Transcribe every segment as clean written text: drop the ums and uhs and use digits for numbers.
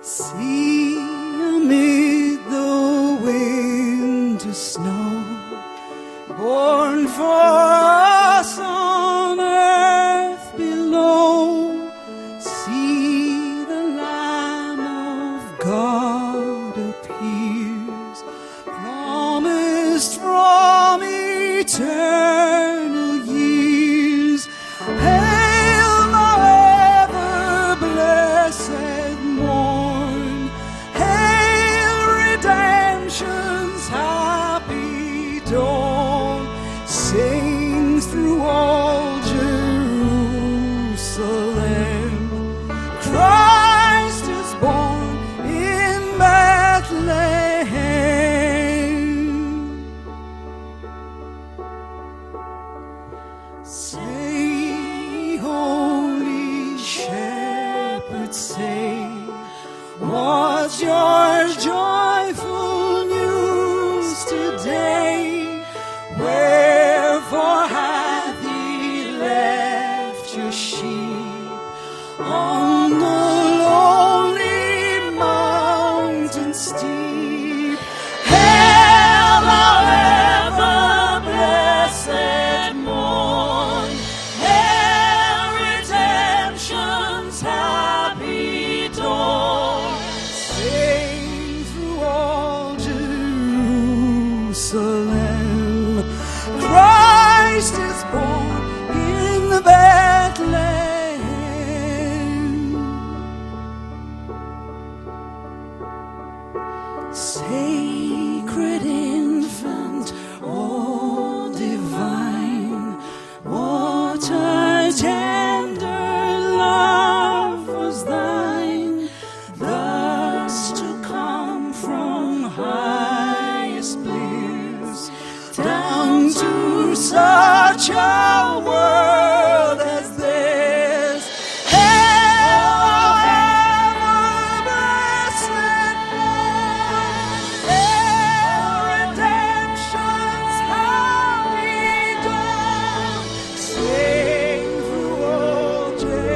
See amid the winter snow, born for us on earth below. See the Lamb of God appears, promised from eternal years. Hail, thou ever blessed morn! Hail, redemption's happy dawn! Sings through all Jerusalem, Christ is born in Bethlehem. Say, holy shepherds, say, what's your joyful news today? Wherefore hath he left your sheep on the lonely mountain steep? Hail, thou ever blessed morn! Hail, redemption's happy dawn! Sing through all Jerusalem, Christ is born in Bethlehem. Sacred infant, all divine, what a tender love was thine, thus to come from highest bliss down to such a world as this. Hail, thou ever blessed morn! Hail, redemption's happy dawn! Sing through all Jerusalem,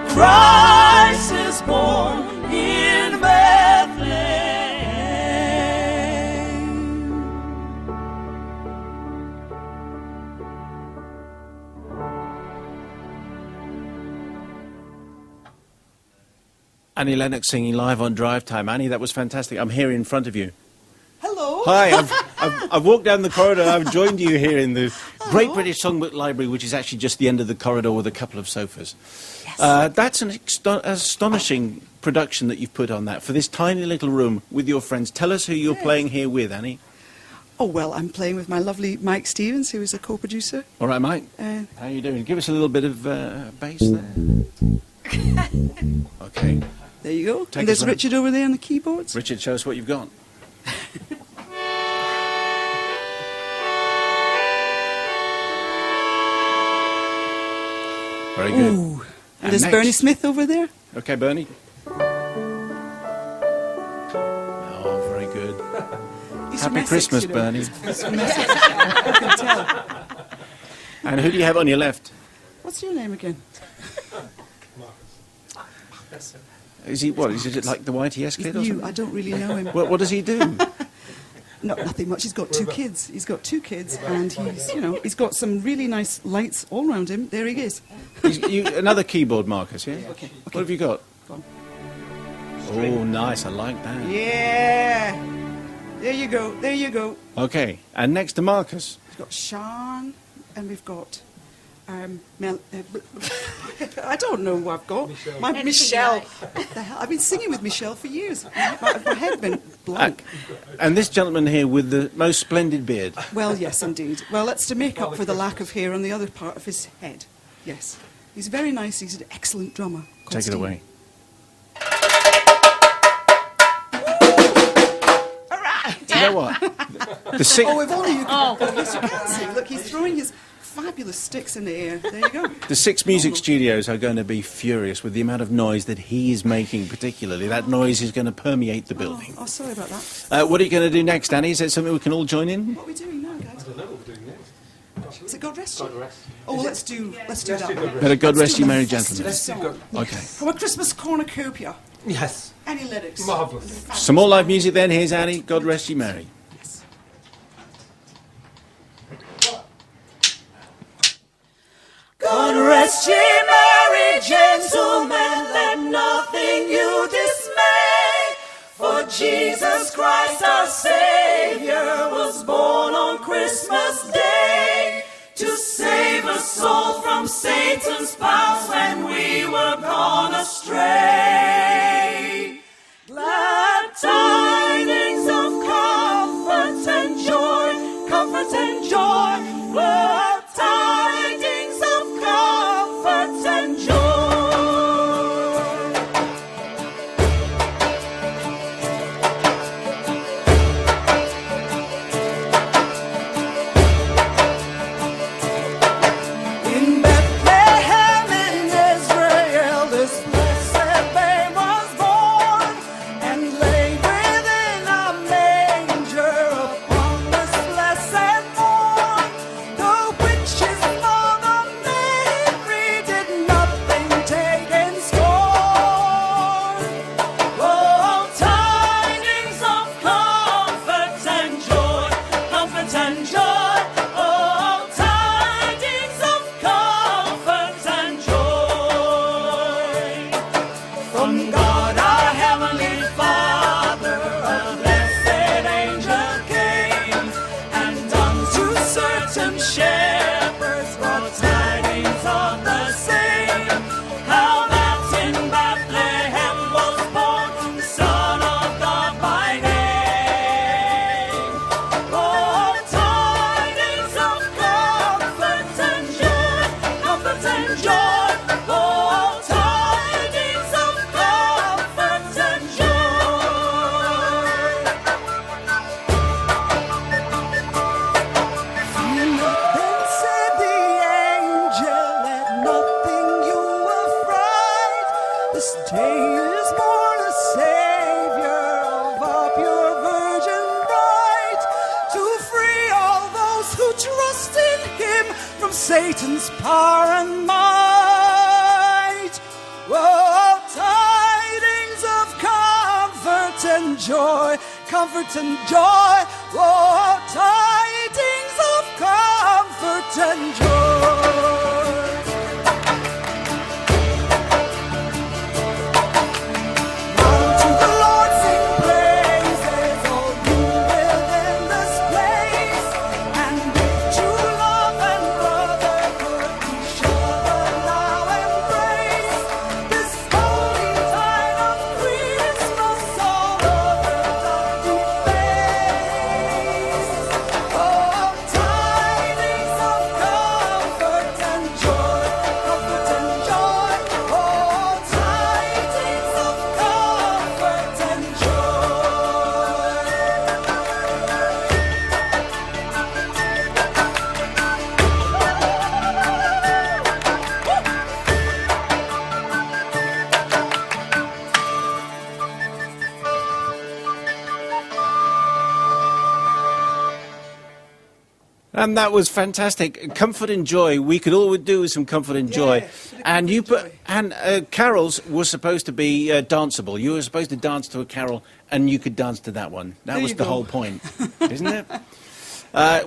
Christ is born in Bethlehem. Annie Lennox singing live on Drivetime. Annie, that was fantastic. I'm here in front of you. Hello. Hi, I've walked down the corridor. I've joined you here in the Great British Songbook Library, which is actually just the end of the corridor with a couple of sofas. Yes. That's an astonishing production that you've put on that for this tiny little room with your friends. Tell us who you're playing here with, Annie. Oh, well, I'm playing with my lovely Mike Stevens, who is a co-producer. All right, Mike. How are you doing? Give us a little bit of bass there. Okay. There you go. Take And there's us on. Richard over there on the keyboards. Richard, show us what you've got. Very good. Ooh. And there's next. Bernie Smith over there. Okay, Bernie. Oh, very good. He's Happy from Essex, Christmas, you know. Bernie. He's from Essex. I can tell. And who do you have on your left? What's your name again? Is he what? Is it like the YTS He's kid or new. something? I don't really know him. What does he do? Nothing much. He's got two kids. And he's got some really nice lights all around him. There he is. Another keyboard, Marcus, yeah? Okay. What have you got? Go on. Oh, nice. I like that. Yeah. There you go. Okay, and next to Marcus. We've got Sean, and we've got Mel. I don't know who I've got. Michelle. What the hell? I've been singing with Michelle for years. My head went blank. And this gentleman here with the most splendid beard. Well, yes, indeed. Well, that's to make up for the lack of hair on the other part of his head. Yes. He's very nice. He's an excellent drummer. Take it away. Do you know what? The six, Oh, if only you could. Yes, you can see. Look, he's throwing his fabulous sticks in the air. There you go. the Six Music Studios are going to be furious with the amount of noise that he is making, particularly. That noise is going to permeate the building. Oh, sorry about that. What are you going to do next, Danny? Is that something we can all join in? What are we doing now, guys? I don't know what we're doing next. Is it God Rest You? God rest. Oh, well, let's do that one. Better God Let's rest do you, the merry festive gentlemen. song. Okay. From a Christmas cornucopia. Yes. Any lyrics? Marvellous. Some more live music then. Here's Annie. God rest you, merry. Yes. God rest ye merry gentlemen, let nothing you dismay. For Jesus Christ our Savior was born on Christmas Day to save us all from Satan's powers when we were gone astray. Glad tidings of comfort and joy, comfort and joy. Glad tidings of comfort and joy. In Bethlehem in Israel, this blessed babe was born, and laid within a manger upon this blessed morn. The witch's mother Mary did nothing take in scorn. Oh, tidings of comfort and joy, comfort and joy. Oh, tidings of comfort and joy. From God our Heavenly Father, a blessed angel came, and unto certain shepherds brought tidings of the same, how that in Bethlehem was born the Son of God by name. Oh, tidings of comfort and joy, comfort and joy. Oh, tidings of comfort and joy. Fear not, then said the angel, let nothing you affright. This day is born a Savior of a pure virgin bride, to free all those who trust in Him from Satan's power and might. Oh, tidings of comfort and joy, comfort and joy. Oh, tidings of comfort and joy. Unto the Lord sing praises, all you within this place, and with true love and brotherhood each other now embrace. This holy tide of Christmas all over the deep face. Oh, tidings of comfort and joy, comfort and joy. Oh, tidings of comfort and And that was fantastic. Comfort and joy. We could all do with some comfort and joy. Yeah, And you comfort put and and carols were supposed to be danceable. You were supposed to dance to a carol, and you could dance to that one. That There was you the go. whole point, isn't it?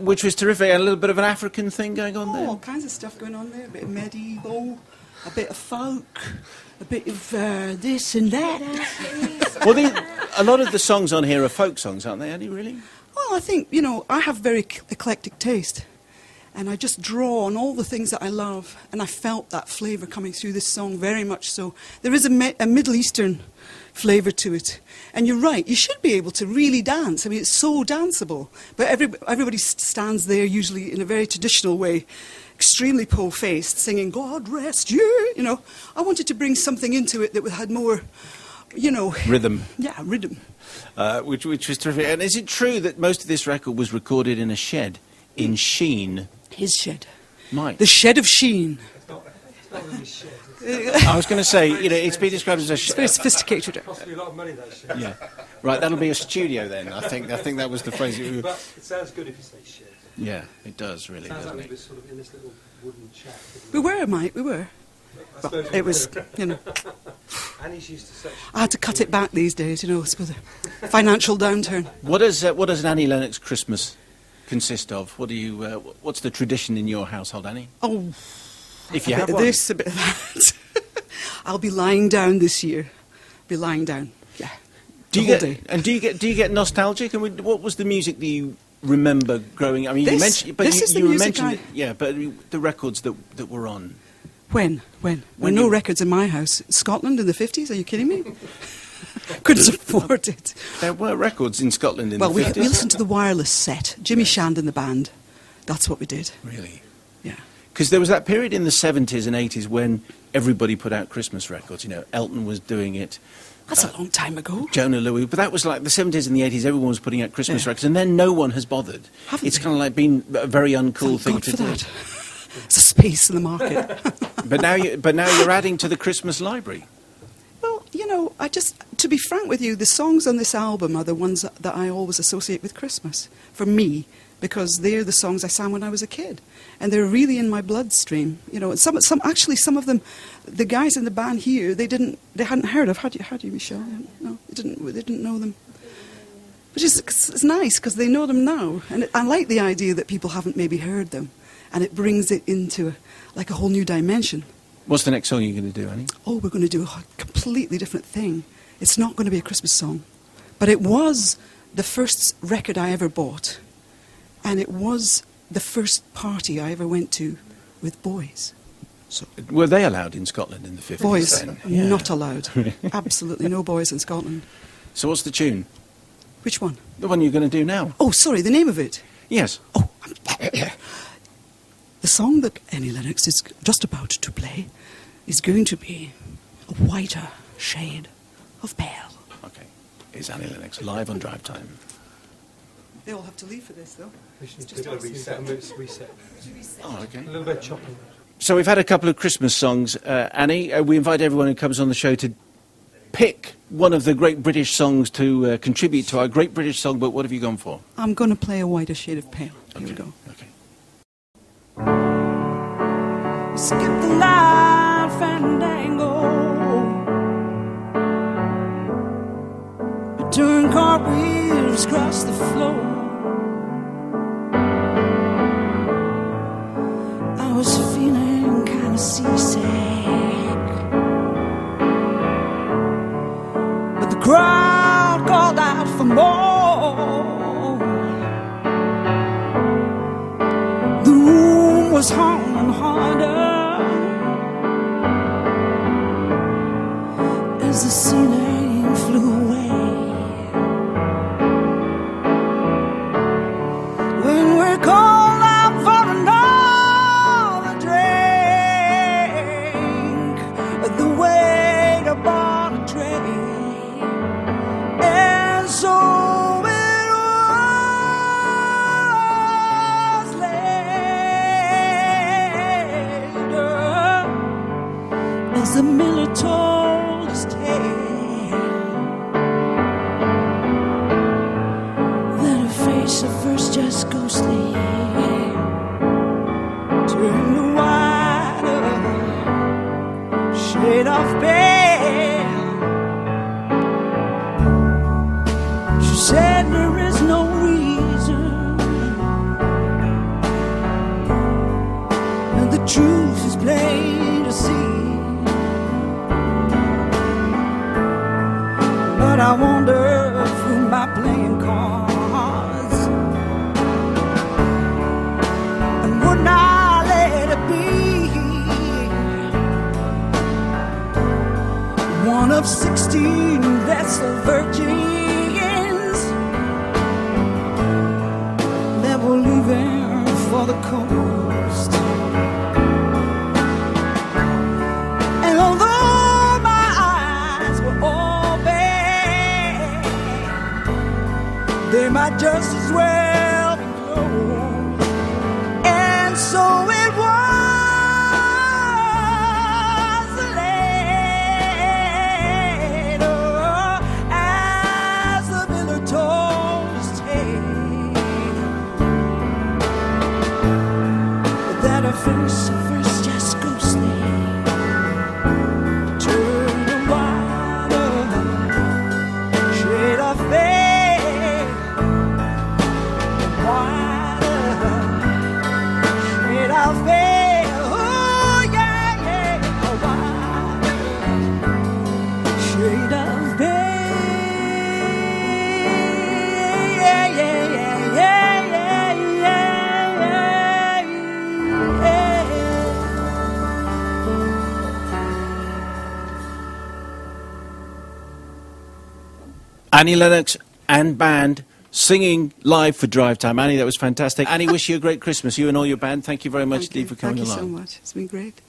Which was terrific. And a little bit of an African thing going on there. all kinds of stuff going on there. A bit of medieval, a bit of folk, a bit of this and that. Well, a lot of the songs on here are folk songs, aren't they, Annie? Really? Well, I think, you know, I have very eclectic taste. And I just draw on all the things that I love. And I felt that flavour coming through this song very much so. There is a Middle Eastern flavour to it. And you're right, you should be able to really dance. I mean, it's so danceable. But everybody stands there usually in a very traditional way, extremely pole-faced, singing, God rest you, you know. I wanted to bring something into it that had more, you know... Rhythm. Yeah, rhythm. Which was terrific. And is it true that most of this record was recorded in a shed in Sheen? His shed. Mike. The shed of Sheen. It's not really shed. I was going to say, you know, it's been described as a It's very sophisticated. It cost me a lot of money, that shed. Yeah. Right, that'll be a studio then. I think that was the phrase. But it sounds good if you say shed. Yeah, it does, really, Sounds like doesn't we it? were sort of in this little wooden shack. We were, mate, we were. I suppose It was, you know, Annie's used to such... I had to cut it back these days, you know, it's with a financial downturn. What does an Annie Lennox Christmas consist of? What's the tradition in your household, Annie? Oh, If you a have bit of one. this, a bit of that. I'll be lying down this year. Be lying down, yeah. Do the you whole get day. and do you get nostalgic? And what was the music that you remember growing? I mean, you This- mentioned, but this is the you music mentioned I- it, yeah, but the records that were on. When? There were When no you- records in my house. Scotland in the 50s, are you kidding me? Couldn't afford it. There were records in Scotland in Well, the we 50s. listened to the wireless set. Jimmy Shand and the band. That's what we did, Really? yeah. Because there was that period in the 70s and 80s when everybody put out Christmas records. You know, Elton was doing it, That's a long time ago. Jonah Louis, but that was like the 70s and the 80s. Everyone was putting out Christmas Yeah. records, and then no one has bothered. Haven't It's they? kind of like been a very uncool Thank thing God to for do. that. It's a space in the market. But now you're adding to the Christmas library. Well, you know, to be frank with you, the songs on this album are the ones that I always associate with Christmas, for me, because they're the songs I sang when I was a kid. And they're really in my bloodstream. You know, and some of them, the guys in the band here, they hadn't heard of. Had you, Michelle? No, they didn't know them. Which is, it's nice, because they know them now. And I like the idea that people haven't maybe heard them. And it brings it into like a whole new dimension. What's the next song you're going to do, Annie? Oh, we're going to do a completely different thing. It's not going to be a Christmas song. But it was the first record I ever bought. And it was the first party I ever went to with boys. So Were they allowed in Scotland in the 50s? boys, then? Yeah. not allowed. Absolutely no boys in Scotland. So what's the tune? Which one? The one you're going to do now? Oh, sorry, the name of it. Yes. Oh, the song that Annie Lennox is just about to play is going to be a whiter shade of pale. Okay. It's Annie Lennox live on Drive Time. They all have to leave for this, though. We should do a reset. Oh, okay. A little bit of chopping. So we've had a couple of Christmas songs. Annie, we invite everyone who comes on the show to pick one of the great British songs to contribute to our Great British Songbook. What have you gone for? I'm going to play a whiter shade of pale. Here we go. Okay. Skip the light fandango. Turn cartwheels across the floor. I was feeling kind of seasick, but the crowd called out for more. The room was humming harder as the ceiling flew away. When we're called out for another drink, the waiter bought a drink, and so it was later as the miller told his tale that her face at first just ghostly turned to whiter shade of pale. She said there is no reason, and the truth is plain to see. But I wonder through my playing cards, and would not let it be one of 16 vessel virgins that were leaving for the coast. And although my eyes were open, they might just as well be closed. And so it was later as the miller told his tale first just go sleep. Turn the water, shade of faith. Water, shade of faith. Oh yeah, yeah. Water, shade of faith. Yeah, yeah, yeah, yeah, yeah, yeah, yeah, yeah. Annie Lennox and band singing live for Drivetime. Annie, that was fantastic. Annie, wish you a great Christmas. You and all your band. Thank you very much Thank you. indeed for coming Thank you along. so much. It's been great.